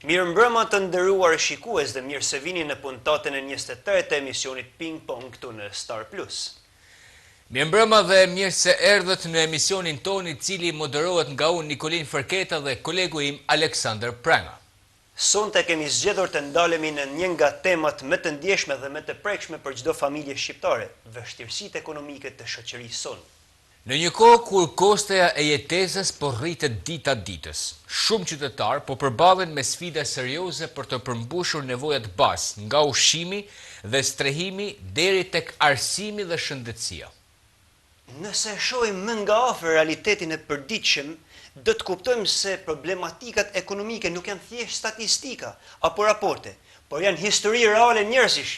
Mirëmbrëma të nderuar shikues dhe mirë se vini në puntatën e 23 të emisionit Ping Pong këtu në Star Plus. Mirëmbrëma dhe mirë se erdhët në emisionin tonë i cili moderohet nga unë Nikolin Fërketa dhe kolegu im Aleksandr Pranga. Sonte kemi zgjedhur të ndalemi në një nga temat më të ndjeshme dhe më të prekshme për çdo familje shqiptare, vështirësitë ekonomike të shoqërisë sonë. Në një kohë kur kosteja e jetesës po rritet dita ditës, shumë qytetarë po përballen me sfida serioze për të përmbushur nevojat bazë, nga ushqimi dhe strehimi deri tek arsimi dhe shëndetësia. Nëse shohim më nga afër realitetin e përditshëm, do të kuptojmë se problematikat ekonomike nuk janë thjesht statistika apo raporte, por janë histori reale njerëzish.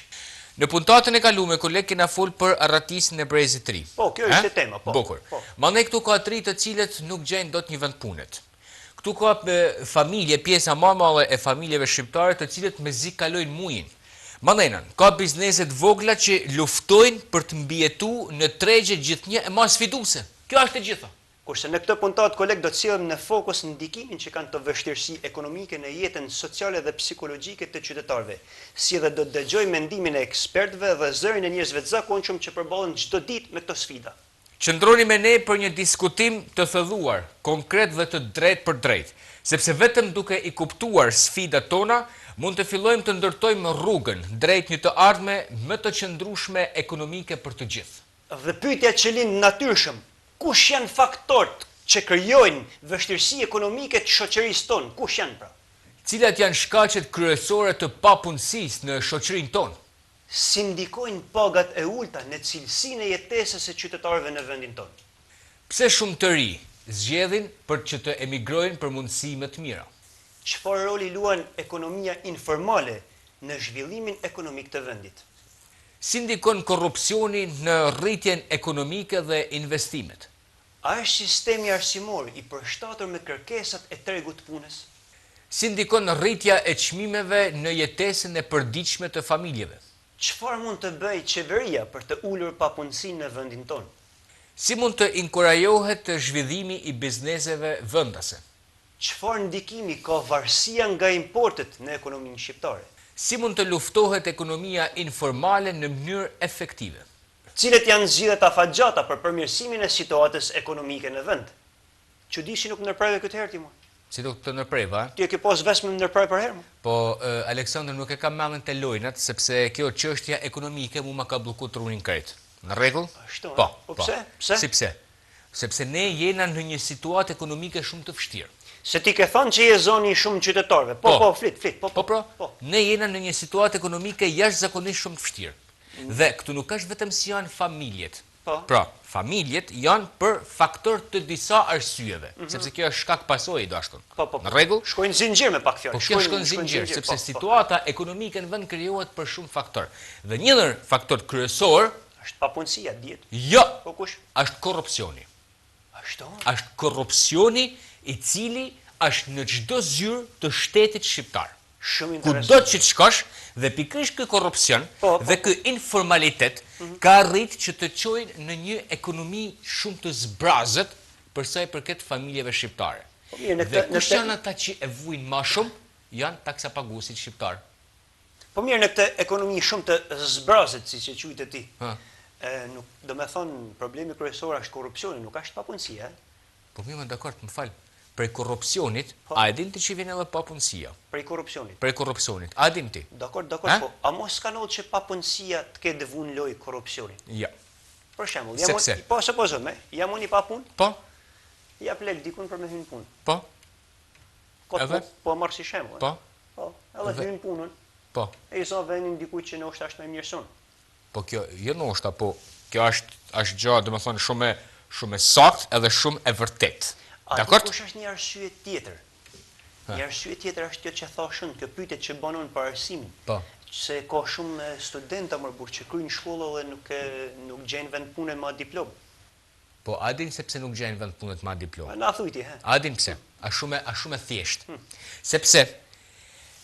Në puntatën e kaluar koleg kena fol për arratisjen e brezit të ri. Po, kjo është tema, po. Bukur. Mandej këtu ka të ri të cilët nuk gjejnë dot një vend punet. Këtu ka familje, pjesa më e madhe e familjeve shqiptare të cilët mezi kalojnë muajin. Mandej ka biznese të vogla që luftojnë për të mbijetuar në tregje gjithnjë e më sfiduese. Kjo është e gjitha. Kurse në këtë puntat koleg do të sillim në fokus ndikimin që kanë të vështirësi ekonomike në jetën sociale dhe psikologjike të qytetarëve, si dhe do të dëgjojmë mendimin e ekspertëve dhe zërin e njerëzve të zakonshëm që përballen çdo ditë me këto sfida. Qëndroni me ne për një diskutim të thellëuar, konkret dhe të drejtë për drejtë, sepse vetëm duke i kuptuar sfidat tona, mund të fillojmë të ndërtojmë rrugën drejt një të ardhme më të qëndrueshme ekonomike për të gjithë. Dhe pyetja që lind natyrshëm, kush janë faktorët që krijojnë vështirësi ekonomike të shoqërisë tonë? Kush janë pra? Cilat janë shkaqet kryesore të papunësisë në shoqërinë tonë? Si ndikojnë pagat e ulta në cilësinë e jetesës së qytetarëve në vendin tonë? Pse shumë të ri zgjedhin për që të emigrojnë për mundësi më të mira? Çfarë roli luan ekonomia informale në zhvillimin ekonomik të vendit? Si ndikon korrupsioni në rritjen ekonomike dhe investimet? A është sistemi arsimor i përshtatur me kërkesat e tregut punës? Si ndikon rritja e çmimeve në jetesën e përditshme të familjeve? Çfarë mund të bëjë qeveria për të ulur papunësinë në vendin tonë? Si mund të inkurajohet zhvillimi i bizneseve vendase? Çfarë ndikimi ka varësia nga importet në ekonominë shqiptare? Si mund të luftohet ekonomia informale në mënyrë efektive? Cilet janë zgjidhjet afatgjata për përmirësimin e situatës ekonomike në vend? Çudi nuk ndërpreve këtë herë ti mua. Si do të ndërpreva? Ti e ke pas vesëm ndërpreve për herë? Po Aleksandr nuk e ka mendën te lojnat sepse kjo çështja ekonomike mua ka bllokuar trurin krejt. Në rregull? Ashtu. Po. Pse? Pse? Si pse? Sepse ne jena në një situatë ekonomike shumë të vështirë. Se ti ke thënë që je zoni shumë qytetarëve. Po, flit. Po. Ne jena në një situatë ekonomike jashtëzakonisht shumë të vështirë. Dhe këtu nuk është vetëm si janë familjet. Pra, familjet janë për faktor të disa arsyeve, sepse kjo është shkak pasojë dashkon. Në rregull? Shkojnë zinxhir me pak fjalë. Po kjo shkon zinxhir, sepse situata ekonomike në vend krijohet për shumë faktor. Dhe një ndër faktorët kryesor është papunësia, diet. Jo. Po kush? Është korrupsioni. Ashtu? Është korrupsioni i cili është në çdo zyrë të shtetit shqiptar. Shumë interesant. Kudo që të shkosh dhe pikërisht ky korrupsion dhe ky informalitet ka arrit që të çojnë në një ekonomi shumë të zbrazët për sa i përket familjeve shqiptare. Dhe kush janë ata që e vujnë më shumë janë taksapaguesit shqiptar. Po mirë, në këtë ekonomi shumë të zbrazët, siç e quajtë ti. Nuk do të thonë problemi kryesor është korrupsioni, nuk është papunësia. Po mirë, dakord, më fal. Prej korrupsionit, a e din ti që vjen edhe papunësia? Prej korrupsionit. Prej korrupsionit. A din ti? Dakord, po. A mos ka ndodhur që papunësia të ketë vënë lojë korrupsionit? Jo. Për shembull, Sepse? Jam unë i papunë? Po. Ja plek dikun për me hyrë në punë. Po. Po marr si shembull. Po. Edhe hyrë në punën. Po. E i sa vendin dikujt që ndoshta është më mirëson. Po kjo jo ndoshta, po kjo është gjë, domethënë shumë e saktë edhe shumë e vërtetë. Dakor? Kush është një arsye tjetër? Një arsye tjetër është kjo që thashën, kjo pyetje që banon për arsimin. Po. Se ka shumë studentë që kryejnë shkolla dhe nuk gjejnë vend pune me diplomë. Po, a din sepse nuk gjejnë vend pune me diplomë? Na thuaj ti, A din pse? A shumë e thjeshtë. Sepse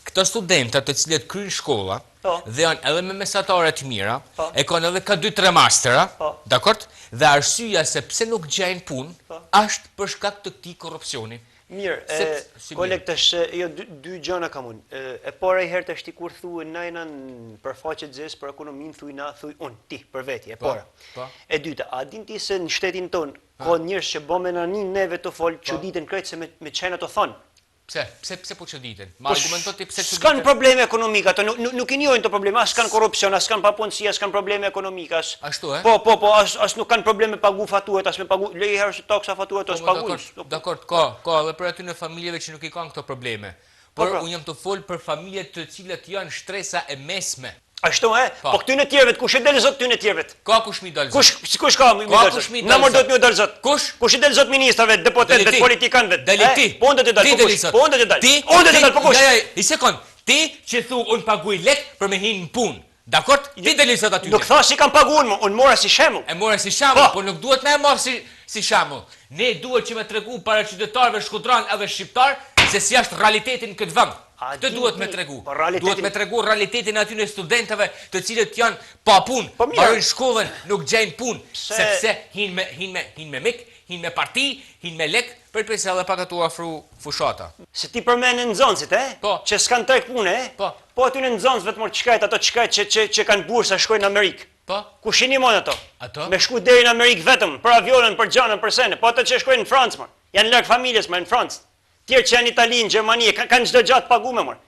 këto studentë të cilët kryejnë shkolla dhe janë edhe me mesatare të mira, e kanë edhe ka 2-3 mastera, dakor? Dhe arsyeja se pse nuk gjejnë punë është për shkak të këtij korrupsioni. Mirë, koleg tash jo dy gjëna kam unë. E para herë tash ti kur thuaj na për faqe zez për ekonominë thuj unë ti për veti, e para. E dyta, a din ti se në shtetin ton ka njerëz që bën menanin neve të fol çuditën krejt se me çena të thon. Pse po çuditën? Ma argumento ti pse çuditën? S'kan probleme ekonomike ato, nuk i njohin të probleme, as kanë korrupsion, as kanë papunësi, as kanë probleme ekonomike as. Ashtu e? Po, as nuk kanë probleme pagu faturat, as me pagu lej herë se taksa faturat as pagu. Dakor, ka edhe për aty në familjeve që nuk i kanë këto probleme. Por unë jam të fol për familje të cilat janë shtresa e mesme. Ashtu e? Po këty në tjerëvet, kush e del zot këty në tjerëvet? Ka kush mi dal zot? Kush ka mi dal zot? Na mor do të mi dal zot. Kush i del zot ministrave, deputetëve, politikanëve? Dali ti. Po unë do të dal. Po unë do të dal. Ti, unë do të dal po kush? I sekond. Ti që thu unë paguaj lek për me hinë në punë. Dakor? Ti dali zot aty. Nuk thash si kam paguar unë mora si shembull. E mora si shembull, po nuk duhet më marr si shembull. Ne duhet që me tregu para qytetarëve shkutran edhe shqiptar se si është realiteti në këtë vend. Këtë duhet me tregu. Duhet me tregu realitetin aty në studentëve të cilët janë pa punë, mbarojnë shkollën, nuk gjejnë punë, sepse hinë me mik, hinë me parti, hinë me lek, përpse edhe pak ato afru fushata. Se ti përmendën nxënësit, që s'kan treg punë, po aty në nxënës vetëm çkajt ato çkajt që kanë bursa shkojnë në Amerikë. Po. Ku shini mon ato? Ato? Me shku deri në Amerikë vetëm, për avionën, për gjanën, për sene, po ato që shkojnë në Francë, man. Janë larg familjes, man, në Francë. Tjerë që janë Itali, në Gjermani, kanë çdo gjatë pagume, man.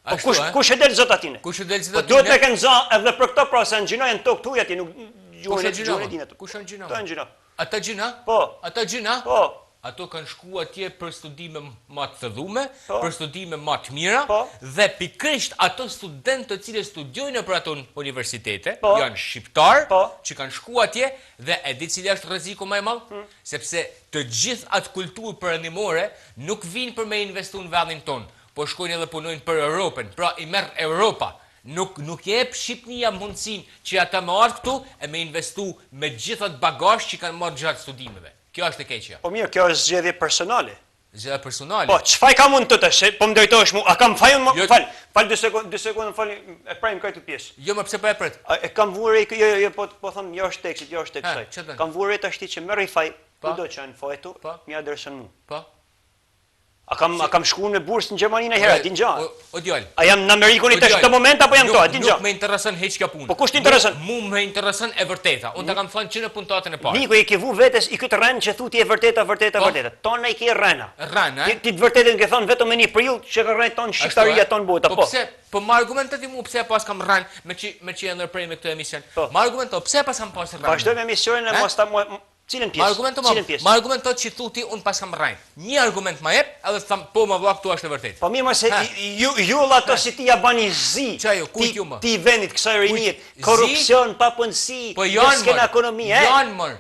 Po kush e del zot atine? Kush e del zot atine? Po duhet me kanë zënë edhe për këto pra se ngjinojnë tokë tuaj aty, nuk Kush e gjunojnë aty. Kush e gjinoj? Ata gjinoj. Ata gjina? Po. Ata gjina? Po. Ato kanë shku atje për studime më të thelluma, për studime më të mira, dhe pikërisht ato studentë të cilët studiojnë për ato universitete, janë shqiptar, që kanë shku atje dhe e di cili është rreziku më i madh, sepse të gjithë atë kulturë perëndimore nuk vinë për me investu në vendin ton, po shkojnë edhe punojnë për Europën, pra i merr Europa. Nuk jep Shqipënia mundësinë që ata më ardh këtu e me investu me gjithë atë bagazh që kanë marrë gjatë studimeve. Kjo është e keqja. Po mirë, kjo është zgjedhje personale. Zgjedhje personale. Po, çfarë kam unë të tash? Po më drejtohesh mua, a kam fajun më? Fal 2 sekondë, fal, e prejm këtë pjesë. Jo, më pse po e pret? E kam vurë, jo, po them, jo është tekstit, jo është tekstaj. Kam vurë tash ti që merr i faj, kudo që janë fajtu, më adreson mua. Po. A kam shkuar në bursë në Gjermani një herë, din gjë. O djalë. A jam në Amerikën tash këtë moment apo jam këtu, din gjë. Nuk më intereson hiç kjo punë. Po kush t'intereson? Mua më intereson e vërteta. Unë ta kam thënë që në puntatën e parë. Niku i ke vu vetes i këtë rën që thuti e vërteta. Tona i ke rëna. Rëna, Ti të vërtetën ke thënë vetëm në një prill që ka rënë ton shqiptaria ton bota, po. Po pse? Po më argumento ti mua pse pas kam rën me që e ndërprej me këtë emision. Më argumento pse pas kam pas rën. Vazhdojmë emisionin e mos ta cilën pjesë? Më argumento që thuti unë pas kam rën. Një argument më jep, edhe tham po më vlla këtu është e vërtetë. Po mirë, se ju ato si ti ja bani zi. Ti vendit kësaj rinie, korrupsion, papunësi, s'kena ekonomi, Janë mor.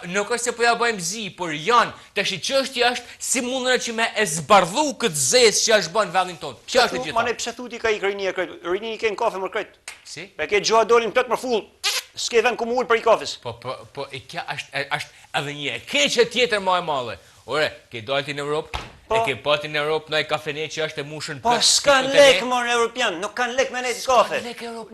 Nuk është se po ja bëjmë zi, por janë. Tash çështja është si mundën që me e zbardhu këtë zezë që është bën vendin ton. Kjo është e gjitha. Manë pse thuti ka ikë rinia krejt. Rinia i ken kafe më krejt. Si? Me ke gjua dolin plot më full. S'ke vend ku më ul për i kafes. Po e kjo është edhe një e keqe tjetër më e madhe. Ore, ke dalti në Europë, e ke pati në Europë në kafene që është e mushën. Po s'kan lek më në Europian, nuk kanë lek me nejtë kafe.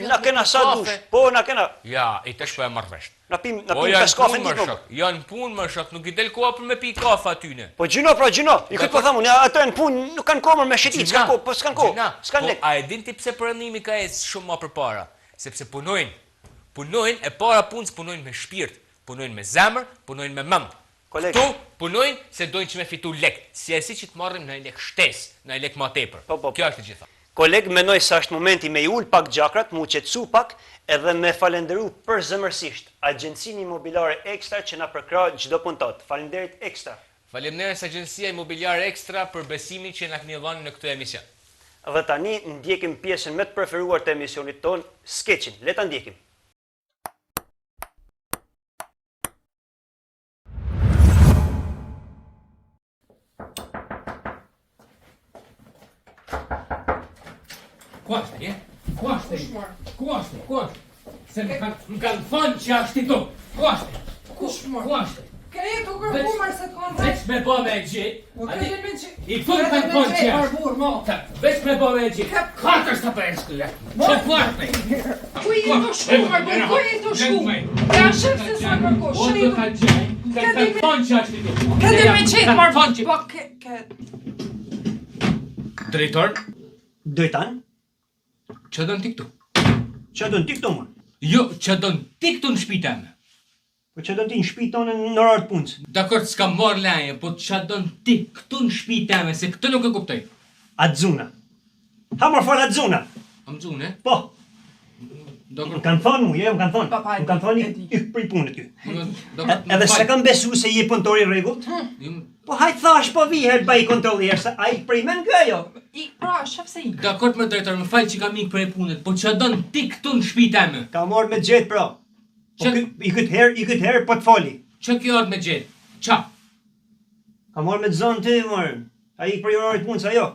Na kena sa dush, po na kena. Ja, i tash po e marr vesh. Na pim 5 kafe ditë. Janë punë më shok, nuk i del koha për me pi kafe atyne. Po gjino. I këtë po thamun, ato janë punë, nuk kanë kohë me shitit, s'kan kohë, po s'kan kohë. S'kan lek. A e din ti pse perëndimi ka ecë shumë më përpara? Sepse punojnë e para punës punojnë me shpirt, punojnë me zemër, punojnë me mend. Këtu punojnë se dojnë që me fitu lek, si që të marrim në lek shtes, në lek ma tepër. Kjo është e gjitha. Koleg, menoj sa është momenti me i ul pak gjakrat, mu qetësu pak, edhe me falenderu përzemërsisht Agjencinë Imobiliare Ekstra që na përkra çdo puntat. Falenderit ekstra. Faleminderit Agjencia Imobiliare Ekstra për besimin që na keni dhënë në këtë emision. Dhe tani ndjekim pjesën më të preferuar të emisionit ton, skeçin. Le ta ndjekim. Kuashte. Se më kanë thënë që është i tu. Kuashte. Kuashte. Këre të kërkumar se të kanë veç me bo me gjithë. I këtu kanë thënë që është. Veç me bo me gjithë. Katër së për e shkëllë. Që kuashte. Ku i të shkumar, ku i të shkumar. Ja shëpë se sa kërkush. Kanë thënë që është i tu. Këtë me qetë marë. Drejtor, Drejtan? që do në ti këtu? Që do në ti këto më? Jo, që do në ti këtu në shtëpi teme. Po që do në ti në shtëpi tonë në orë të punës? Dakor, s'ka marrë leje, po që do në ti këtu në shtëpi teme, se këtë nuk e kuptoj. Adzuna. Ha mor fal Adzuna. Am zune? Po, Dakor. më kanë thonë mu, më kanë thonë. Papa, Më kanë thonë e di. ik prej punët ty. Dakor. Edhe se kam besu se je punëtor i rregullt. Po hajt thash po vi herë bëj kontrollier se ai prej men nga jo. Ik pra, shef se ik. Dakor me drejtor, më fal që kam ikë prej punët, po që do në ti këtu në shtëpi teme. Ka marrë me gjet pra. Po Që- i këtë herë po të fali. Që kjo ardë me gjetë? Qa? Ka marrë me të zonë ti, morë. Ai prej orë të punës ajo.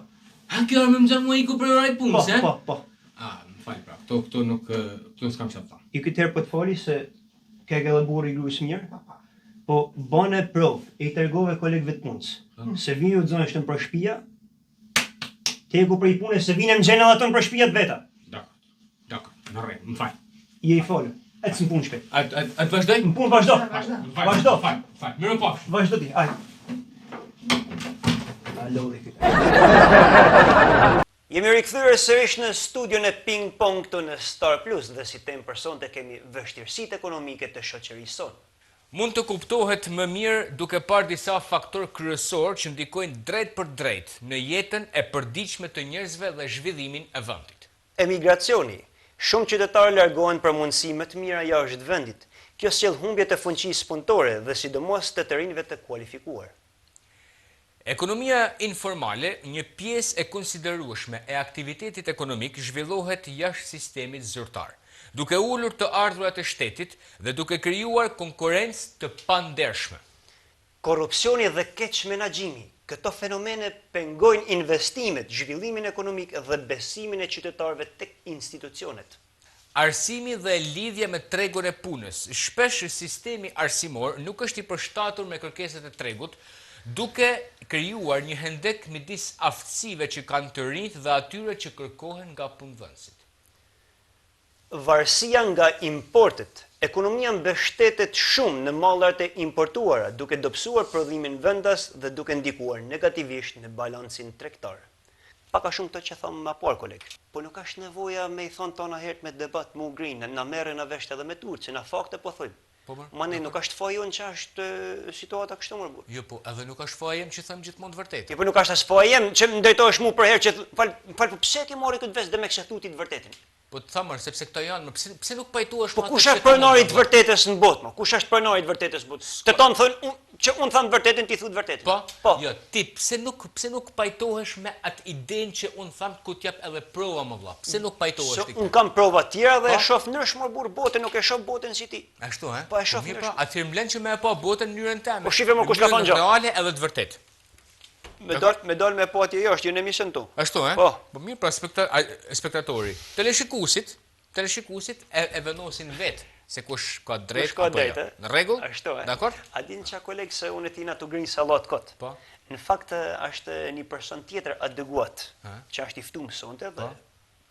Ha, kjo ardë me më zërë mua iku prej orajt Po, punës, e? po. Më fal pra, këtu nuk, këtu s'kam që të thamë. I këtë herë po të fali se ke gëllë burri i gruas mirë. Po bane provë, i tërgove kolegëve të punës. Se vini u të zonë është në për shtëpia, tegu prej punës se vini në gjenë ato në për shtëpia të veta. Dakor, në rejë, më fal. Je i folë. Ecë në punë shpejt. Atë vazhdoj? Në punë vazhdo. Vazhdo. Fal, mirë më pafsh. Vazhdo ti, aj. Alo dhe këtë. Jemi rikthyer sërish në studion e Ping Pong këtu në Star Plus dhe si temë personte kemi vështirësitë ekonomike të shoqërisë sonë. Mund të kuptohet më mirë duke parë disa faktor kryesor që ndikojnë drejt për drejt në jetën e përditshme të njerëzve dhe zhvillimin e vendit. Emigracioni. Shumë qytetarë largohen për mundësi më të mira jashtë vendit. Kjo sjell humbje të fuqisë punëtore dhe sidomos të rinjve të kualifikuar. Ekonomia informale, një pjesë e konsiderueshme e aktivitetit ekonomik, zhvillohet jashtë sistemit zyrtar, duke ulur të ardhurat e shtetit dhe duke krijuar konkurrencë të pandershme. Korrupsioni dhe keq menaxhimi. Këto fenomene pengojnë investimet, zhvillimin ekonomik dhe besimin e qytetarëve tek institucionet. Arsimi dhe lidhja me tregun e punës. Shpesh sistemi arsimor nuk është i përshtatur me kërkeset e tregut, duke krijuar një hendek midis aftësive që kanë të rinjt dhe atyre që kërkohen nga punëdhënësit. Varësia nga importet. Ekonomia mbështetet shumë në mallat e importuara, duke dobësuar prodhimin vendas dhe duke ndikuar negativisht në balancin tregtar. Paka shumë të që thamë më parë, kolegë. Po nuk është nevoja me i thonë tona herët me debat mu grinë, na merren na vesh edhe me turp, se na fakte po thojmë. Mane nuk është faja jonë që është situata kështu më burr. Jo, po, edhe nuk është faja jem që them gjithmonë të vërtetë. Jo, po nuk është as faja jem që më drejtohesh mu për herë që fal po pse ke marrë këtë vesh dhe me kështu thuti të vërtetën. Po të thamër, sepse këto janë, pse nuk pajtuash Po kush është pronari i të vërtetës në botë, mo? Kush është pronari i të vërtetës në botë? Të tonë thonë që unë tham të vërtetën, ti thu të vërtetën. Po? Jo, ti pse nuk pajtohesh me atë idenë që unë tham ku t'jap edhe prova më vlla. Pse nuk pajtohesh ti? Unë kam prova tjera dhe e shoh ndryshmë burr botën, nuk e shoh botën si ti. Ashtu, he? Po e shoh ndryshmë. Atëherë mblen që më e pa botën në mënyrën tëme. Po shifë më kush ka thënë gjë. Reale edhe të vërtetë. Me dal me patje jashtë, ju në emision tu. Ashtu, he? Po. Po mirë, pra spektatori. Teleshikuesit e vendosin vetë se kush ka drejt apo jo. Në rregull? Ashtu, e. Dakor? A din çka kolegë se unë tina të grinë sallat kot. Po. Në fakt është një person tjetër adeguat, që është i ftuar sonte dhe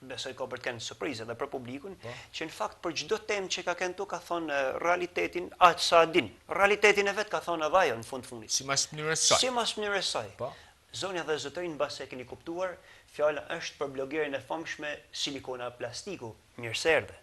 besoj ka për të kënë surprizë edhe për publikun, që në fakt për çdo temë që ka kënë tu ka thonë realitetin atë sa din. Realitetin e vet ka thonë edhe ajo në fundit. Sipas mënyrës saj. Sipas mënyrës saj. Po. Zonja dhe zotërin mbas e keni kuptuar, fjala është për blogerin e famshme Silikona Plastiku. Mirë se erdhe.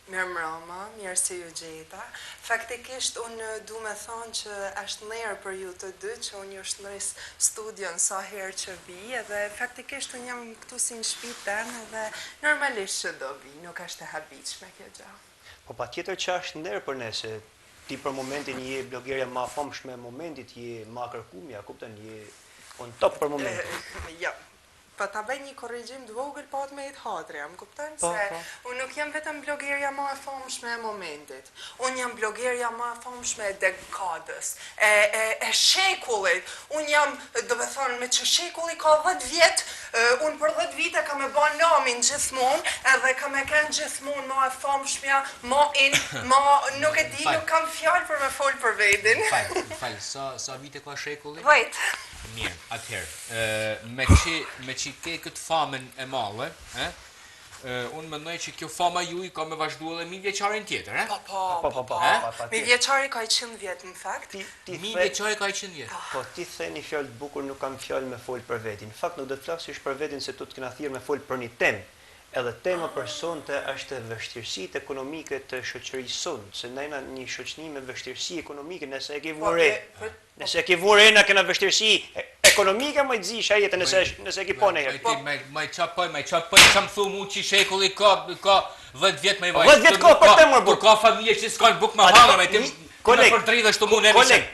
Mirë mbrëma, mirë se ju gjeta. Faktikisht, unë du me thonë që është nërë për ju të dy, që unë ju shëndëris studion sa herë që vi, edhe faktikisht unë jam këtu si në shtëpi tënë, edhe normalisht që do vi, nuk është e habitshme kjo gjë. Po pa tjetër që është nërë për ne, se ti për momentin je blogerja ma famshme e momentit, je ma kërkumja, kupton, je on top për momentin. Ja. Po ta bëj një korrigjim të vogël po me të hatria, më kupton Po, se po. unë nuk jam vetëm blogerja më e famshme e momentit. Unë jam blogerja më e famshme e dekadës, e shekullit. Unë jam, do të thonë, me që shekulli ka 10 vjet, unë për 10 vite kam e bën namin gjithmonë, edhe kam e kanë gjithmonë më e famshmja, nuk e di, nuk kam fjalë për me fol për veten. Fal, sa vite ka shekulli? 10. Mirë, atëherë, me që ke këtë famën e madhe, unë mendoj që kjo fama juaj ka me vazhdu edhe mi vjeqarin tjetër, e? Po. Mi vjeçari ka 100 vjet në fakt. Mi vjeqari ka 100 vjet. Po, ti the një fjalë të bukur, nuk kam fjalë me fol për vetin. Në fakt nuk do të flasësh për vetin se tu të kena thirrë me fol për një temë. Edhe tema për sonte është vështirësitë ekonomike të shoqërisë sonë, se nëna një shoqëni me vështirësi ekonomike, nëse e ke vure. Nëse e ke vure na kena vështirësi ekonomike, më zish ai jetën nëse e ke po ne. Më çapoj, çam thumu që shekulli ka 10 vjet më i vaj. 10 vjet ka për të mor. Ka familje që s'kan bukë me hallë me tim. Koleg, për 30 të mund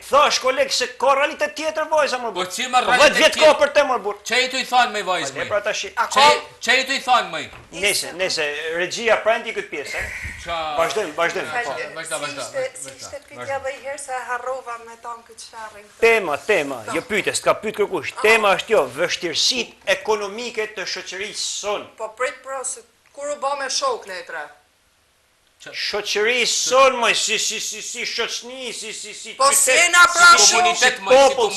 thash koleg se ka realitet tjetër vajza më burr. Po si më 10 vjet ka për të mor burr. Çe i thon me vajzë. Le pra tash. Çe i thon më. Nëse regjia prendi këtë pjesë, Vazhdojmë. Vazhdo. Si ishte pyetja dhe i herë se harrova me ton këtë çfarrin. Tema, jo pyetje, s'ka pyet kërkush. Tema është jo, vështirësitë ekonomike të shoqërisë sonë. Po prit pra se kur u bë me shok letra. Shoqërisë sonë më si shoqëni, si Po si na pra shok.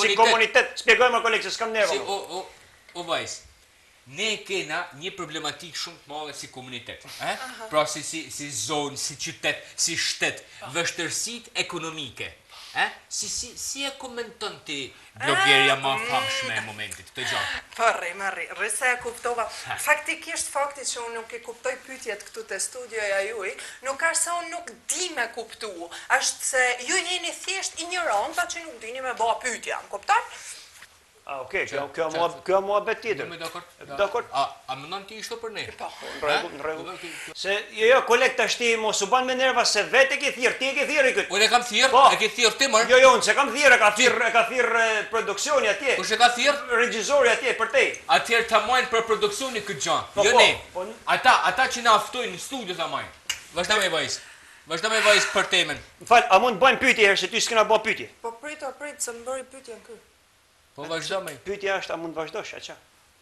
Si komunitet. Shpjegojmë koleg se s'kam nerva. O vajz. Ne kena një problematik shumë të madhe si komunitet, pra si zonë, si qytet, si shtet, vështërsitë ekonomike. Si e komenton ti blogerja ma famshme e momentit të gjatë? Po rri se e kuptova. Faktikisht fakti që unë nuk e kuptoj pyetjet këtu te studioja juaj, nuk është se unë nuk di me kuptu, është se ju jeni thjesht ignoranta që nuk dini me bë pyetja, më kupton? Okej, kjo mua bet tjetër. Dakor. A mendon ti ishte për ne? Po. Në rregull. Se jo koleg tash ti mos u ban me nerva se vetë ke thirr, ti e ke thirrë këtë. Unë e kam thirr, e ke thirr ti më? Jo, unë se kam thirr, ka thirr produksioni atje. Kush e ka thirr? Regjizori atje për te. Atëherë ta marrin për produksionin këtë gjë. Jo ne. Ata që na ftojnë në studio ta marrin. Vazhdo me vajz. Vazhdo me vajz për temën. M'fal, a mund të bëjmë pyetje herë se ty s'kena bë pyetje? Po prit se më bëri pyetjen këtu. Po vazhdo me. Pyetja është a mund të vazhdosh atë?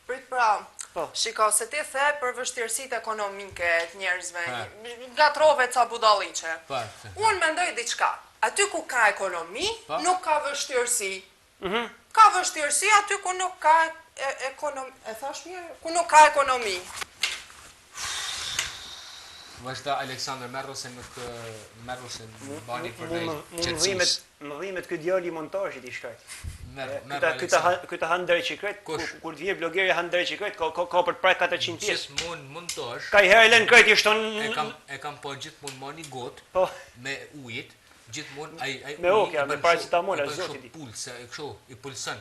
Prit pra. Po. Shiko, se ti the për vështirësitë ekonomike të njerëzve, gatrove ca budalliqe. Unë mendoj diçka. Aty ku ka ekonomi, nuk ka vështirësi. Ka vështirësi aty ku nuk ka ekonomi. E thash mirë? Ku nuk ka ekonomi. Vazhda Aleksandr, merru se bani për ne. Më dhimet këtë djali montazhit i shkret. Këta han drejt që kret, kur të vjen blogeri han drejt që kret, ka për praj 400 pjesë. Gjithmonë montazh. Ka i herë lën kret i shton. E kam po gjithmonë marrni got me ujit, gjithmonë ai me okja, me paracetamol zotit. Pulse, kështu, i pulson.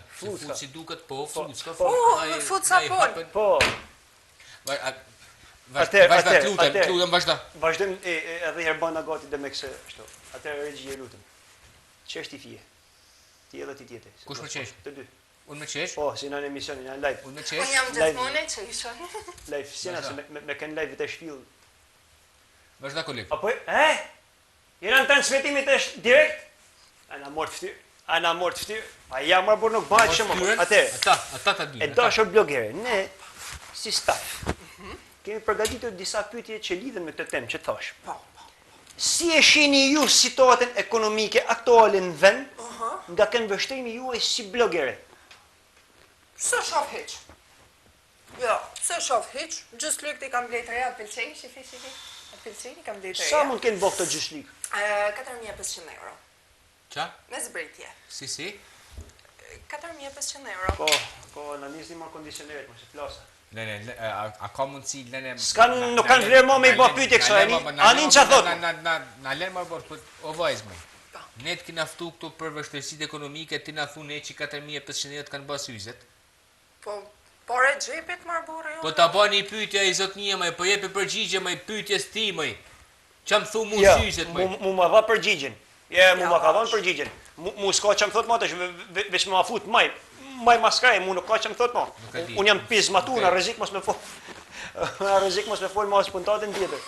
Si duket po, fluska. Fut sapon. Po. Lutem vazhda. Vazhdojmë edhe herë bana gati dhe me kësë ashtu. Atëherë regjie lutem. Ç'është i fije? Ti edhe ti tjetër. Kush më qesh? Të dy. Unë më qesh? Po, si në emisionin, janë live. Unë më qesh? Unë jam gjithmonë që isha. Live, si na se me kanë live të shpill. Vazhda koleg. Apo jena në transmetimit është direkt? Ana mort fytyr. A jam më bur nuk bëhet shumë. Atëherë. Ata ta dinë. E dashur blogere, ne si staf kemi përgatitur disa pyetje që lidhen me këtë temë që thash. Po. Si e shihni ju situatën ekonomike aktuale në vend nga këndvështrimi juaj si blogere? Së shoh hiç. Jo, së shoh hiç. Just lek ti kam blet reja pëlqej, shifi. Pëlqej kam blet reja. Sa mund të kenë bërë këto gjys lik? 4500 euro. Ça? Me zbritje. Si? 4500 euro. Po, në nisni më kondicioneret, më se plasa. Lene, a ka mundësi, Lene... Nuk kanë vlerë më me i bërë pyetje kësa, anin që thot? Na Lene më bërë, o vajzme, ne të kina ftu këtu për vështërsitë ekonomike, ti na thu ne që 4500 euro të kanë bërë syzet. Po, pore gjepit më bërë, jo? Po ta bani pyetja i zotnia, po jepi përgjigje, pyetjes ti, që më thu mu syzet, mu ma dha përgjigjen. Mu ma ka dhanë përgjigjen. Mu s'ka që më thot ma të është, veç me ma fut maj maskraj, mu nuk ka që më thot ma. Unë jam pizmatu, në rrezik mos me fol. Në rrezik mos me fol ma është puntatën tjetër.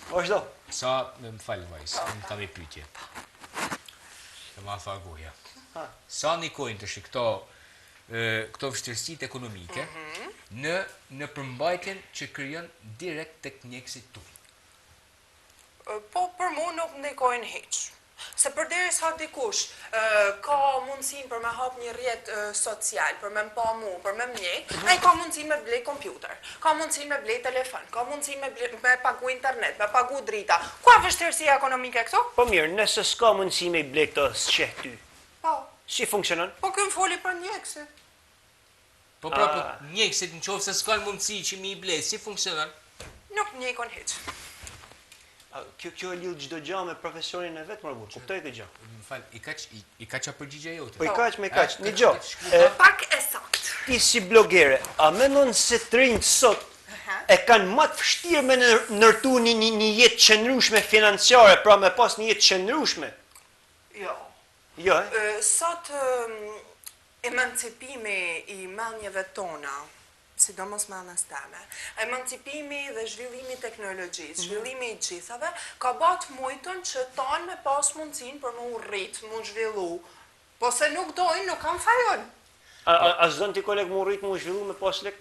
Vazhdo. Sa, më falë vajzë, më kam i pyetje. Të ma tha goja. Sa nikojnë të shi këto vështirësitë ekonomike në përmbajtjen që krijon direkt tek mjekësit tu? Po, për mu nuk nikojnë hiç. Se përderisa dikush ka mundësinë për me hap një rrjet social, për me pa mu, për me mjek, ai ka mundësinë me blej kompjuter, ka mundësinë me blej telefon, ka mundësinë me pagu internet, me pagu drita. Ku vështirësia ekonomike këto? Po mirë, nëse s'ka mundësi me i ble këto s'qeh ty, Po. si funksionon? Po këm foli për njekësit. Po pra, po njekësit në qofë se s'kan mundësi që mi i ble, si funksionon? Nuk njekon hiç. Kjo e lidh çdo gjë me profesionin e vet, më burr. Kuptoj këtë gjë. Më fal, i ka qa përgjigje jote? Po i kaq me kaq. Një gjë. Pak e sakt. Ti si blogere, a mendon se të rinjt sot e kanë më të vështirë me ndërtu një jetë qëndrueshme financiare, pra me pas një jetë qëndrueshme? Jo. Jo, Sot emancipimi i mendjeve tona, sidomos mendjes teme, emancipimi dhe zhvillimi i teknologjisë, zhvillimi i gjithave, ka bat mujtën që tanë me pas mundësinë për më rrit, më zhvillu. Po se nuk dojnë, nuk kam fajon. a s'don ti koleg mu rrit mu zhvillu me pas lek?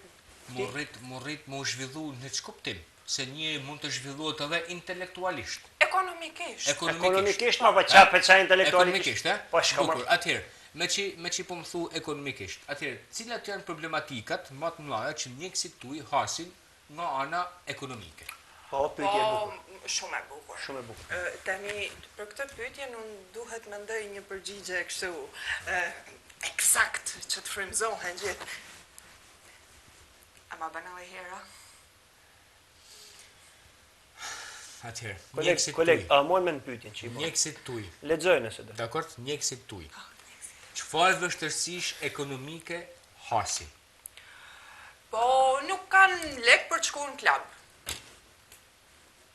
Mu rrit mu zhvillu në ç'kuptim? Se njëri mund të zhvillohet edhe intelektualisht. Ekonomikisht. Ekonomikisht, ma pa qa intelektualisht. Ekonomikisht, Po shka bukur, atëherë, me që po më thu ekonomikisht, atëherë, cilat janë problematikat më të mëdha që njekësit tuaj hasin nga ana ekonomike? Po, pyetje e bukur. Shumë e bukur. Shumë e bukur. Tani, për këtë pyetje, unë duhet më ndoj një përgjigje kështu eksakt që të frymëzohen gjithë. A ma bëna e hera? Atëherë, Koleg, a mor me në pyetjen që i bërë? njekësit tuaj. Lexoj nëse do. Dakor, njekësit tuaj. Çfarë vështirësish ekonomike hasin? Po, nuk kanë lek për të shkuar në klub.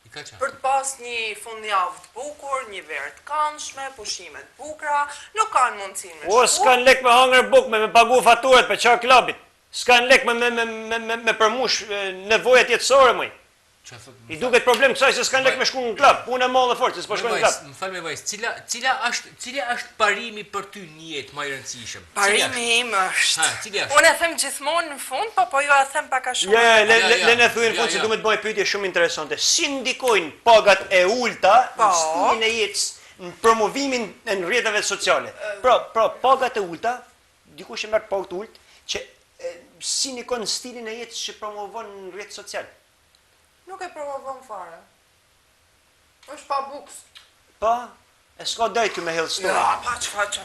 I ka qa? Për të pas një fundjavë të bukur, një verë të këndshme, pushime të bukura, nuk kanë mundësinë me O, s'kan lek me hangër buk, me pagu faturat për çfarë klubit. S'kan lek me përmush nevojat jetësore, mëj. I duket problem kësaj se s'kan lek me shku në klub. Punë e madhe fort, se s'po shkojnë në klub. Më fal me vajzë, cila është parimi për ty në jetë më i rëndësishëm? Parimi im është. Cili është? Unë e them gjithmonë në fund, po ju e them pak a shumë. Le në thuj në fund se du me të bëj pyetje shumë interesante. Si ndikojnë pagat e ulta në stilin e jetës, në promovimin e në rrjeteve sociale? Pra, pagat e ulta, dikush e merr pagë të ultë, që si ndikon në stilin e jetës që promovon në rrjet social? Nuk e provon fare. Është pa buks. Pa, e s'ka dajt ju me hell story. Ja, pa që.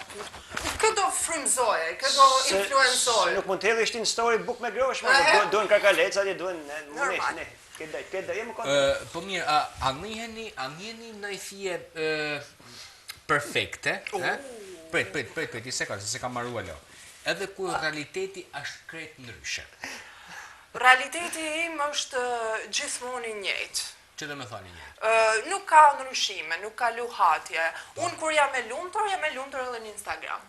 Kë do frymzoje, kë do influenzoje. Nuk mund të hedhë ishtin story buk me grosh, duhen kakaleca, duhen munesh, ne. Këtë daj, jemë kontë. Po mirë, a njeni në i fije perfekte? Pret, i sekund, se kam marrua lo. Edhe ku realiteti është krejt ndryshe. Realiteti im është gjithmonë i njëjtë. Që dhe me thani një? Nuk ka ndryshime, nuk ka luhatje. Unë kur jam e lumtur edhe në Instagram.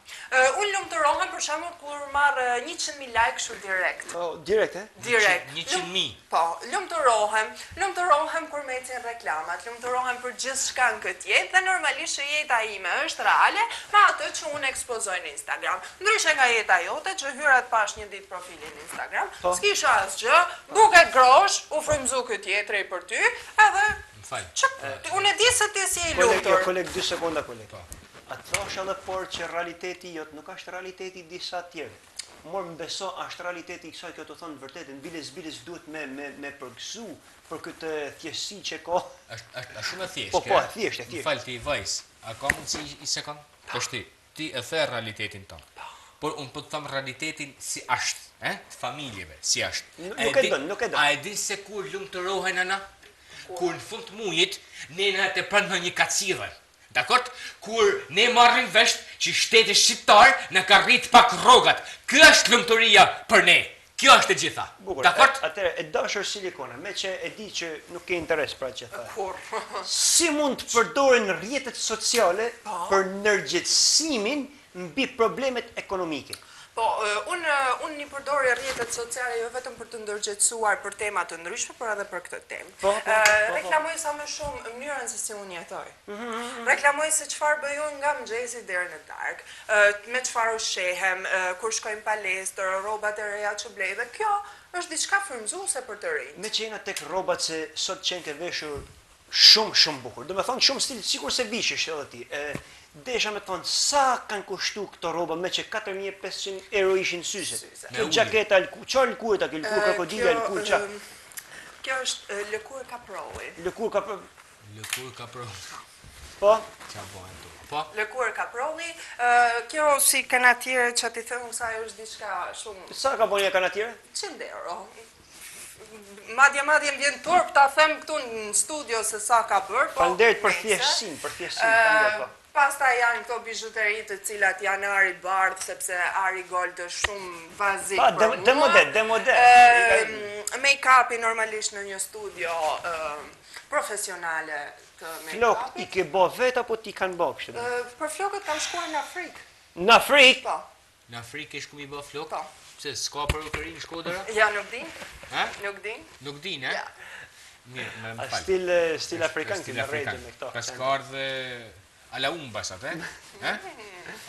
Unë lumturohem për shembull kur marr 100.000 like kështu direkt. Direkt, Direkt. 100.000. Po, lumturohem kur më ecin reklamat, lumturohem për gjithçka në këtë jetë dhe normalisht që jeta ime është reale me atë që unë ekspozoj në Instagram. Ndryshe nga jeta jote që hyra të pash një ditë profilin në Instagram, s'kisha asgjë, buket grosh, u frymzu ky tjetri për ty, edhe unë e di se ti si i lumtur. Koleg, 2 sekonda, koleg. A të thash edhe por që realiteti jot nuk është realiteti disa tjerë. Më beso është realiteti i kësaj kjo të thonë vërtetën, biles duhet me përgëzu për këtë thjeshtësi që ka. Është shumë e thjeshtë. Po, thjesht. Më fal ti vajz, a ka mundësi i sekond? Ti e the realitetin tonë. Por unë po të them realitetin si është, të familjeve, si është. Nuk e don. A e di se kur lumturohen ana? Kur në fund të mujit, ne në të pranë në një kacire. Dakord? Kur ne marrim vesh që shteti shqiptar në ka rrit pak rrogat. Kjo është lumturia për ne. Kjo është e gjitha. Dakord? Atëre, e dashur Silikona, me që e di që nuk ke interes pra që tha. Kur? Si mund të përdoren rrjetet sociale për ndërgjegjësimin mbi problemet ekonomike? Po, unë një përdorje rrjetet sociale jo vetëm për të ndërgjegjësuar për tema të ndryshme, por edhe për këtë temë. Reklamoj sa më shumë mënyrën se si unë jetoj. Reklamoj se çfarë bëj unë nga mëngjesi deri në darkë, me çfarë ushqehem, kur shkojmë palestër, rrobat e reja që blej, dhe kjo është diçka frymëzuese për të rinjt. Me që jena tek rrobat se sot qenë ke veshur Shumë bukur. Do me thonë shumë stil, sikur se vishesh edhe ti. Desha me thonë, sa kanë kushtu këto roba me që 4.500 euro ishin syset. Kjo gjaketa, qa lëkur ta, kjo lëkur krokodilja, lëkur qa? Kjo është lëkur kaprolli. Lëkur ka... Lëkur kaprolli. Po? Qa bojnë tu? Po? Lëkur kaprolli, kjo si kanatire që ti thëmë sa është diçka shumë... Sa ka bojnë kanatire? 100 euro. Madje më vjen turp ta them këtu në studio se sa ka bërë. Falënderit për thjeshtësinë, falënderit po. Pastaj janë këto bijuteri të cilat janë ari bardh sepse ari gold është shumë bazik për mua. Demode. Make-upi normalisht në një studio profesionale të make-upit. Flok i ke bo vet apo ti kanë bo kështu? Për flokët kam shkuar në Afrikë. Në Afrikë? Po. Në Afrikë e shku mi bë flok? Po. Pse s'ka perukëri në Shkodra? Ja, nuk din. Ha? Nuk din. Nuk din, e? Ja. Mirë, më falë. Stil afrikan këtu në rregje me këto. Ka s'ka ardhe ala umbas atë, e?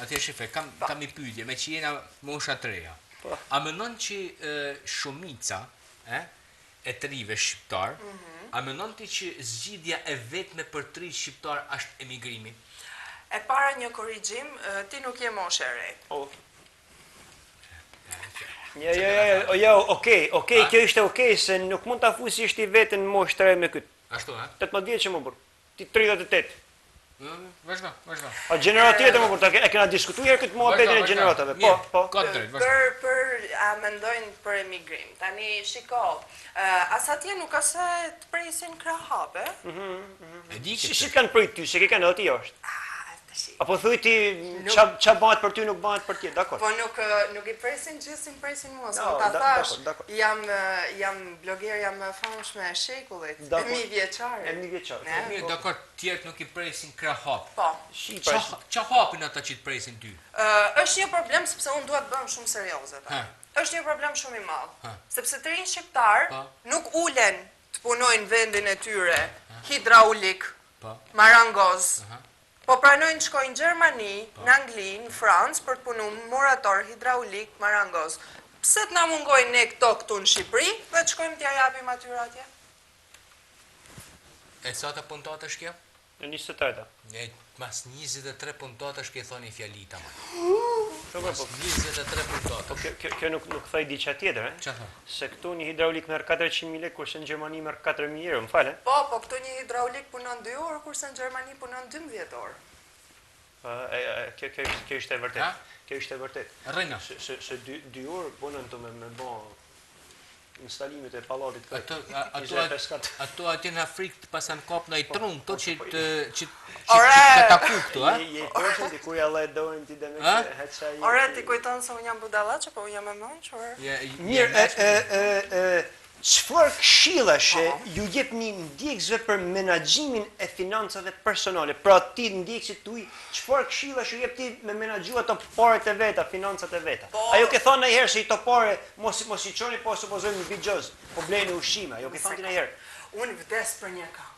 Atje shife, kam i pyetje, me që jena mosha të reja. A mënon që shumica e të rive shqiptar, a mënon ti që zgjidhja e vetme për të ri shqiptar është emigrimi? E para një korrigjim, ti nuk je moshë e re. Jo, okej, kjo ishte okej, se nuk mund ta fusësh ti veten moshë të re me këtë. Ashtu, ha? 18 vjeç që më burr. Ti 38. Vazhdo. A gjeneratët e më burr, e kena diskutuar këtë muhabetin e gjeneratave. Po. Ka drejt, vazhdo. Për a mendojnë për emigrim. Tani shiko, as atje nuk ka se të presin krahape. E di Si këtë. kanë prit ty, se ke kanë aty është. Apo thuj ti qa bëhet për ty nuk bëhet për ti, dakor. Po nuk i presin gjithë, presin mua. Se No, ta thash, dakor. jam blogerja më famshme e shekullit. Dakor. 1000 vjeçare. E 1000 vjeçare. Ne? Mirë, dakor, tjerët nuk i presin krahap. Po. Qa hapin ata që të presin ty? Është një problem sepse unë duhet bëm shumë serioze. Është një problem shumë i madh. Sepse të rinj shqiptar nuk ulen të punojnë vendin e tyre hidraulik, marangoz. Po pranojnë të shkojnë në Gjermani, në Angli, në Francë për të punu murator, hidraulik, marangoz. Pse të na mungojnë ne këtu në Shqipëri dhe të shkojmë t'ja japim atyre atje? E sa të puntat është kjo? Në 23-ta. Mas 23 puntat është kjo thoni fjalita, ma. Mas 23 puntat. Kjo nuk thaj diqa tjetër, Qa thon? Se këtu një hidraulik merr 400.000 lekë, kurse në Gjermani merr 4.000 euro, më fal, Po, këtu një hidraulik punon 2 orë, kurse në Gjermani punon 12 orë. Kjo ishte e vërtet. Kjo ishte e vërtet. Rrejna. Se 2 orë punën të me bo instalimet e pallatit Ato atje në Afrikë të pasan kap në i trunë, to që të taku këtu, ha? Je poshtë ti kur ja lle dorën ti dhe me heqa i... Ore, ti kujton se unë jam budalaçe, po unë jam e mençur. Mirë, çfarë këshillash ju jepni ndjekësve për menaxhimin e financave personale? Pra ti ndjekësit tuaj, çfarë këshillash ju jep ti me menaxhu ato paret e veta, financat e veta? Ajo ke thonë ndonjëherë se ato pare mos i çoni, po supozojmë në bigjoz, po blejnë ushqime, ajo ke thonë ndonjëherë. Unë vdes për një këngë.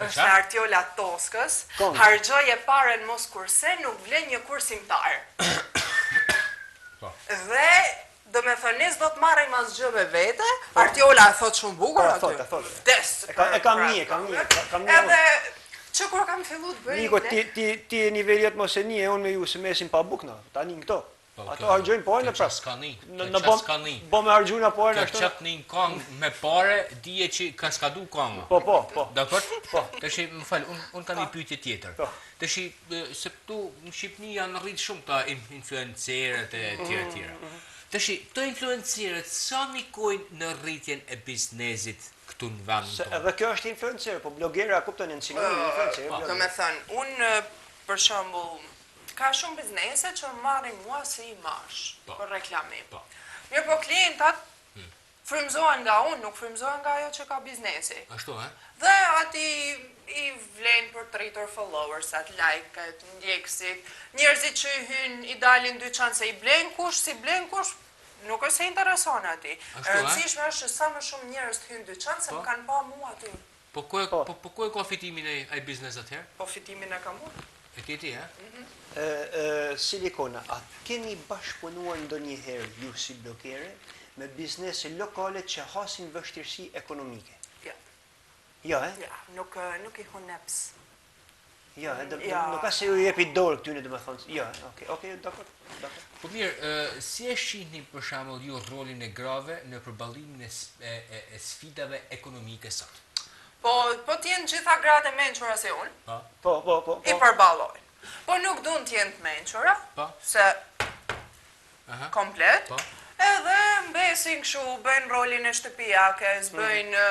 Është Artiola Toskës, harxhoje paren mos kurse, nuk vlen një kursimtar. Dhe do me thënis do të marrej mas gjëve vete, Artiola e thot shumë bukur aty. Vdes. E kam një. Edhe që kur kam fillu të bëj... Niko, ti e niveljet mos e një, e unë me ju se mesin pa bukna, tani në këto. Ato hargjojnë pare në prapë. Në Bo me hargjuna pare në ashtu. Kjo qatë një këngë me pare, dije që ka skadu këngë. Po. Dakor? Të shi, më falë, unë kam një pyetje tjetër. Të shi, se këtu në Shqipni janë rritë shumë ta influencerët e tjera. Të shi, të influencerët sa mikojnë në rritjen e biznesit këtu në vendin tonë? Edhe kjo është influencer, po blogera kupton në sinonimin influencer. Do me thënë, unë për shembull ka shumë biznese që marrin mua si imash për reklamim. Mirë, po klientat frymëzohen nga unë, nuk frymëzohen nga ajo që ka biznesi. Ashtu, ha? Dhe ati i vlen për të rritur followersat, like-et, ndjekësit, njerëzit që i hynë i dalin dyqan se i blen kush, si blen kush, nuk është se intereson ati. Rëndësishme është që sa më shumë njerëz të hynë dyqan se më kanë pa mua aty. Po ku e ka fitimin e ai biznes atëherë? Po fitimin e kam unë. E ti, ha? Silikona, a keni bashkëpunuar ndonjëherë ju si blogere me biznese lokale që hasin vështirësi ekonomike? Ja. Ja, Ja, nuk I huneps. Ja, Ja. nuk ka se ju jepi dorë këtyne dhe me thonë. Ja, okej, dakor. Po mirë, si e shihni për shembull ju rolin e grave në përballimin e sfidave ekonomike sot? Po t'jenë gjitha gratë e mençura si unë, Po. I përballojnë. Po nuk duan t'jenë të mençura, Po. se Aha. komplet. Po. Edhe mbesin kështu, bëjnë rolin e shtëpijakes, bëjnë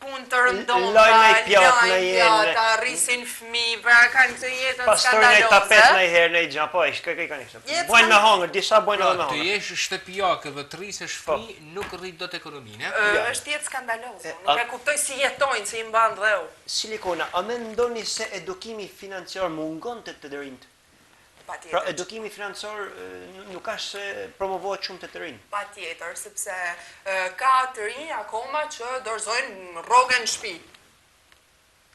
punë të rëndoma, Lajnë ai pjatë në jenë. pjata, rrisin fëmijë, pra kanë këtë jetën Pastojnë ai tapet në skandaloze. herë në i gjanë, po, kë kanë ishte. Jetë Bojnë me hangër, disa bojnë edhe me Pra, të hangër. jesh shtëpijake dhe të rrisesh fëmijë, nuk rrit dot ekonominë, Është jetë skandaloze. Nuk e kuptoj si jetojnë, si I mban dheu. Silikona, a mendoni se edukimi financiar mungon të rinjt? Pra, Patjetër. edukimi financiar nuk ka se promovohet shumë të rinj. Patjetër, sepse ka të rinj akoma që dorëzojnë rrogën në shtëpi.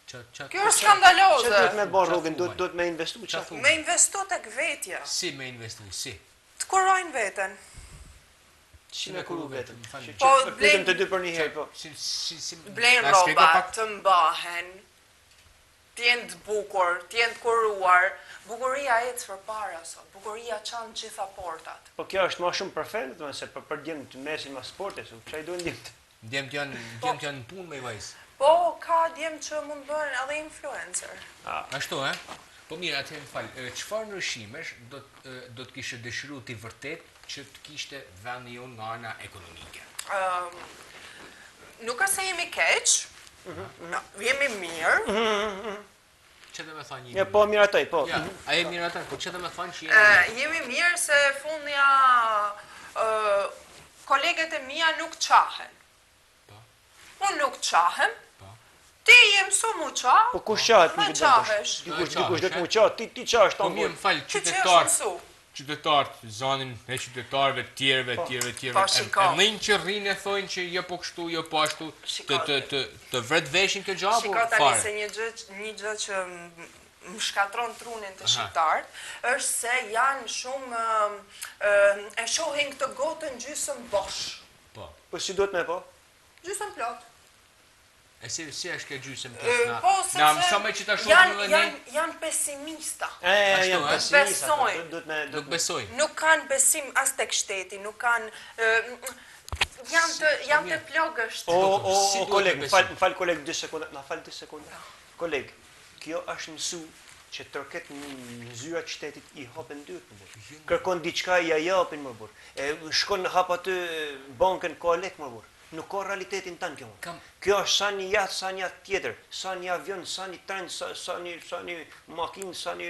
Kjo është Që skandaloze. duhet me bën Qa rrugën, thuaj? duhet me investu Qa çfarë? thuaj? Me investu tek vetja. Si me investu, si? Të kurojnë veten. Si me kuru vetën. Më falni. Po, Pyetëm të dy për një herë, po. Na Blejnë shpjego rroba, pak? të mbahen, t'jenë të bukur, t'jenë të kuruar. Bukuria ecë përpara sot. Bukuria çan gjitha portat. Po kjo është më shumë për fenë, domethënë se për djemë të mesin më sporte, çfarë duhen djemt? Djemt janë në punë me vajzë. Po, ka djem që mund bëhen edhe influencer. Ashtu, Po mirë, atëherë më fal, çfarë ndryshimesh do të kishe dëshiruar ti vërtet që të kishte vendi jonë nga ana ekonomike? Nuk ka se jemi keq, jemi mirë, Çfarë do të thonë një? Ja, po miratoj, po. Ja, a e mirë atë, po çfarë do të thonë që jemi? jemi mirë se fundja koleget e mia nuk qahen. Po. Unë nuk qahem, Po. ti je mësu mu qa, Po kush qahet ma nuk e qahesh. Dikush do të më qahet, ti qahesh Po tonë. mirë, më fal, Ti që është mësu. qytetarët, zonin e qytetarëve tjerëve. Po, shiko. Edhe që rrinë e thonë që jo po kështu, jo po ashtu, Shiko, të vret veshin kjo gjë apo Shiko tani fare? se një gjë që më shkatron trunin të shqiptarët, është se janë shumë e shohin këtë gotën gjysëm bosh, Po. Po si duhet me po? gjysëm plot. E si është kjo gjysëm Po, të? Na mëso me që ta shohim edhe ne. janë pesimista. Ashtu, Janë e? pesimista, Besojnë. duhet me Nuk besojnë. Nuk kanë besim as tek shteti, nuk kanë janë të plogësht. O, Si duhet koleg, të më fal koleg 2 sekonda, na fal 2 sekonda. Koleg, kjo është mësu që tërket në zyrat shtetit I hapen dyrt më burr. Kërkon diçka ja japin më burr. Shkon hap aty bankën ka lek më burr. Nuk ka realitetin tanë kjo. Kjo është sa një jatë, sa një jatë tjetër, sa një avion, sa një tren, sa një makinë, sa një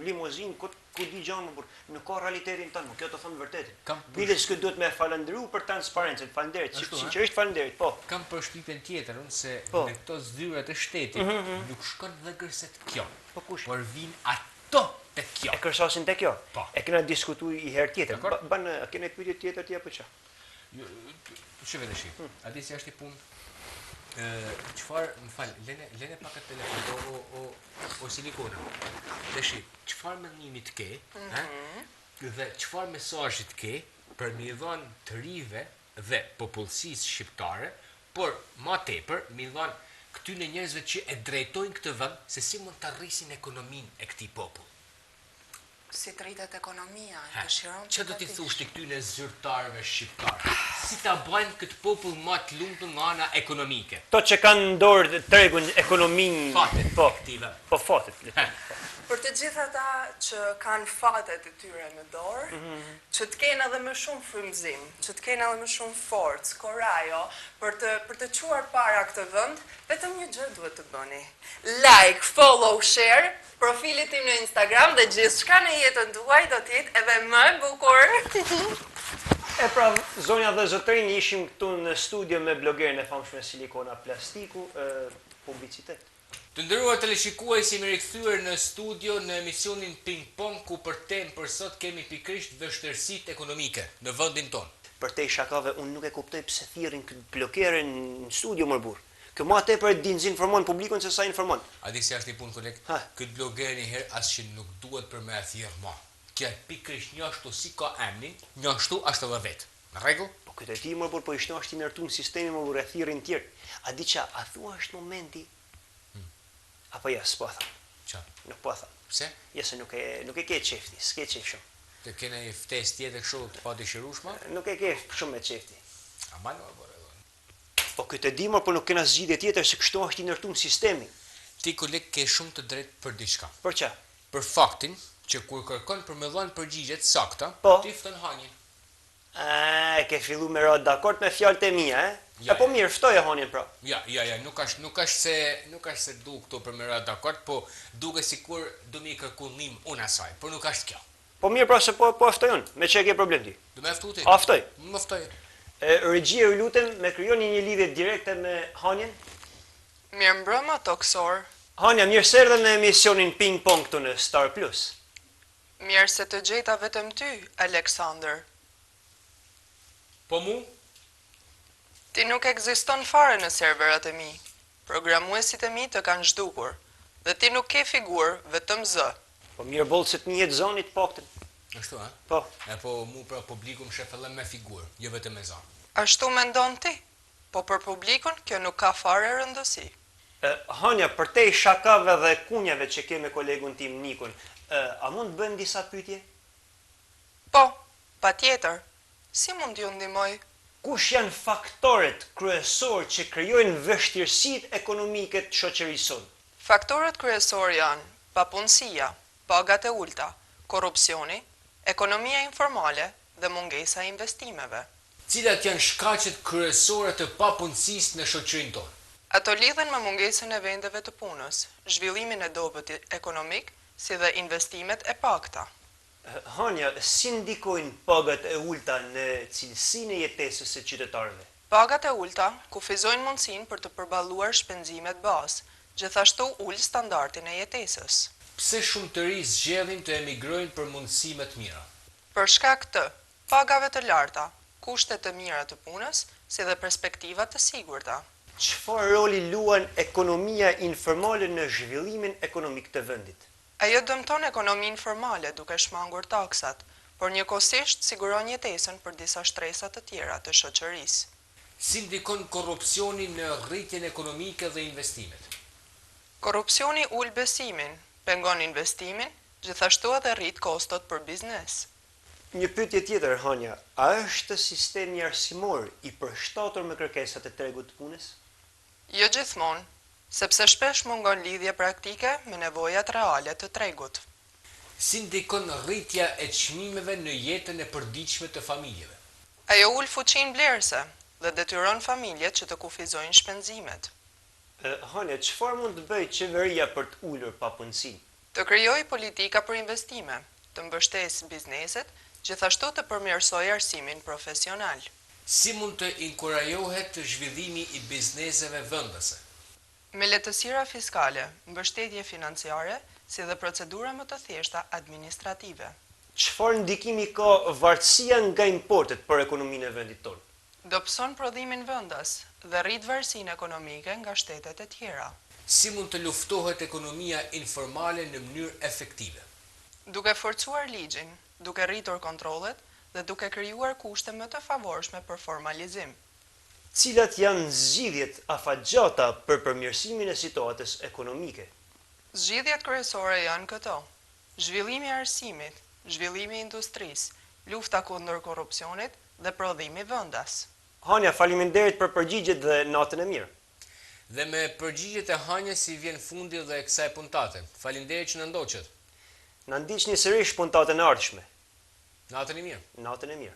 limuzinë, ku di gjanë më burr. Nuk ka realitetin tanë, kjo të thonë vërtetin. Biles që duhet me falëndëru për transparencën, falënderit, sinqerisht falënderit, po. Kam përshtypjen tjetër, unë se Po. në këto zyrat e shtetit nuk shkon dhe gërset kjo, Po kush? por vin ato te kjo. E kërsasin te kjo. Po. E kena diskutuar I herë tjetër. Dakor. A kena pyetje tjetër ti apo ç'a? Shëve dhe shi, ati si është I punë, qëfar, më falë, lene pak e telefon, o silikona, dhe shi, qëfar mendimit ke, dhe qëfar mesazhit ke për mi dhënë të rive dhe popullsisë shqiptare, por ma tepër mi dhënë këtyne njerëzve që e drejtojnë këtë vend, se si mund të rrisin ekonominë e këtij popull. Si të rritet ekonomia, dëshiron Që do t'i thush të këtyne zyrtarëve shqiptarë? Si ta bajnë këtë popull më të lumtur nga ana ekonomike? To që kanë në dorë tregun ekonominë, Fatet po, aktive. po fatet. Për të gjithë ata që kanë fatet e tyre në dorë, që të kenë edhe më shumë frymëzim, që të kenë edhe më shumë forcë, korajo, për të quar para këtë vend, vetëm një gjë duhet të bëni. Like, follow, share, profilit tim në Instagram dhe gjithçka në jetën tuaj do të jetë edhe më e bukur. E pra, zonja dhe zotërinj, ishim këtu në studio me blogerin e famshme Silikona Plastiku, publicitet. Të nderuar teleshikues, jemi rikthyer në studio në emisionin Ping Pong, ku për temë për sot kemi pikërisht vështirësitë ekonomike në vendin tonë. Për te shakave, unë nuk e kuptoj pse thirrin këtë blogerin në studio më burr. Kjo ma tepër e dezinformon publikun se sa informon. A di se është një punë koleg? Ha. Këtë bloger një herë asgjë nuk duhet për me thirrë më. Kjo pikërisht njështu si ka emnin, njështu është edhe vetë. Në rregull? Po këtë e ti më por po ishte është i ndërtuar sistemi më rreth thirrën tjerë. A di ça, a thua është momenti? Apo ja, s'po tha. Qa? Nuk po tha. Pse? Ja se nuk e ke qefti, s'ke qef shumë. Të kene i ftesë tjetër kështu të pa dëshirueshme? Nuk e ke shumë me qefti. Ama nuk e bërë. Po këtë e di më por nuk kena zgjidhje tjetër se kështu është i ndërtuar sistemi. Ti koleg ke shumë të drejtë për diçka. Për ç'a? Për faktin që kur kërkon për me dhënë përgjigjet sakta, Po. ti fton hanjen. E ke fillu me ra dakord me fjalët e mia, e? Ja, E po mirë, ftoje hanin pra. Ja, nuk është se du këto për me ra dakord, po duke sikur do mi kërku ndihmë unë asaj, por nuk është kjo. Po mirë pra se po aftoj unë, me çe ke problem ti? Do me aftu ti? Aftoj. Më aftoj. Regjia ju lutem me krijoni një lidhje direkte me Hanjen. Mirë mbrëma, toksor. Hanja, mirë se erdhe në emisionin Ping Pong këtu në Star Plus. Mirë se të gjeta vetëm ty, Aleksandër. Po mu? Ti nuk ekziston fare në serverat e mi. Programuesit e mi të kanë zhdukur. Dhe ti nuk ke figurë, vetëm zë. Po mirë boll se të njetë zonit paktën. Ashtu, ha? Po. E po mu pra publikum shefëllëm me figurë, jo vetëm me za. Ashtu mendon ti, po për publikun kjo nuk ka fare rëndësi. Hanja, për te i shakave dhe kunjave që ke me kolegun tim Nikun, a mund të bëjmë disa pyetje? Po, pa tjetër, si mund t'ju ndihmoj? Kush janë faktorët kryesor që krijojnë vështirësitë ekonomike të shoqërisë sonë? Faktorët kryesor janë papunësia, pagat e ulta, korrupsioni, ekonomia informale dhe mungesa e investimeve. Cilat janë shkaqet kryesore të papunësisë në shoqërinë tonë? Ato lidhen me mungesën e vendeve të punës, zhvillimin e dobët ekonomik, si dhe investimet e pakta. Hanja, si ndikojnë pagat e ulta në cilësinë e jetesës së qytetarëve? Pagat e ulta kufizojnë mundësinë për të përballuar shpenzimet bazë, gjithashtu ul standardin e jetesës. Pse shumë të ri zgjedhin të emigrojnë për mundësi më të mira? Për shkak të pagave të larta, kushte të mira të punës, si dhe perspektiva të sigurta. Çfarë roli luan ekonomia informale në zhvillimin ekonomik të vendit? Ajo dëmton ekonominë formale duke shmangur taksat, por njëkohësisht siguron jetesën për disa shtresa të tjera të shoqërisë. Si ndikon korrupsioni në rritjen ekonomike dhe investimet? Korrupsioni ul besimin, pengon investimin, gjithashtu edhe rrit kostot për biznes. Një pyetje tjetër, Hanja, a është sistemi arsimor i përshtatur me kërkesat e tregut të punës? Jo gjithmonë, sepse shpesh mungon lidhje praktike me nevojat reale të tregut. Si ndikon rritja e çmimeve në jetën e përditshme të familjeve? Ajo ul fuqinë blerëse dhe detyron familjet që të kufizojnë shpenzimet. Hanja, çfarë mund të bëjë qeveria për të ulur papunësinë? Të krijojë politika për investime, të mbështesë bizneset, gjithashtu të përmirësojë arsimin profesional. Si mund të inkurajohet zhvillimi i bizneseve vendase? Me lehtësira fiskale, mbështetje financiare, si dhe procedura më të thjeshta administrative. Çfarë ndikimi ka varësia nga importet për ekonominë e vendit tonë? Dobëson prodhimin vendas dhe rrit varësinë ekonomike nga shtetet e tjera. Si mund të luftohet ekonomia informale në mënyrë efektive? Duke forcuar ligjin, duke rritur kontrollet dhe duke krijuar kushte më të favorshme për formalizim. Cilat janë zgjidhjet afatgjata për përmirësimin e situatës ekonomike? Zgjidhjet kryesore janë këto: zhvillimi i arsimit, zhvillimi i industrisë, lufta kundër korrupsionit dhe prodhimi vendas. Hanja, faleminderit për përgjigjet dhe natën e mirë. Dhe me përgjigjet e Hanjes si vjen fundi dhe kësaj puntate. Faleminderit që na ndoqët. Na ndiqni sërish puntatën e ardhshme. Natën e mirë. Natën e mirë.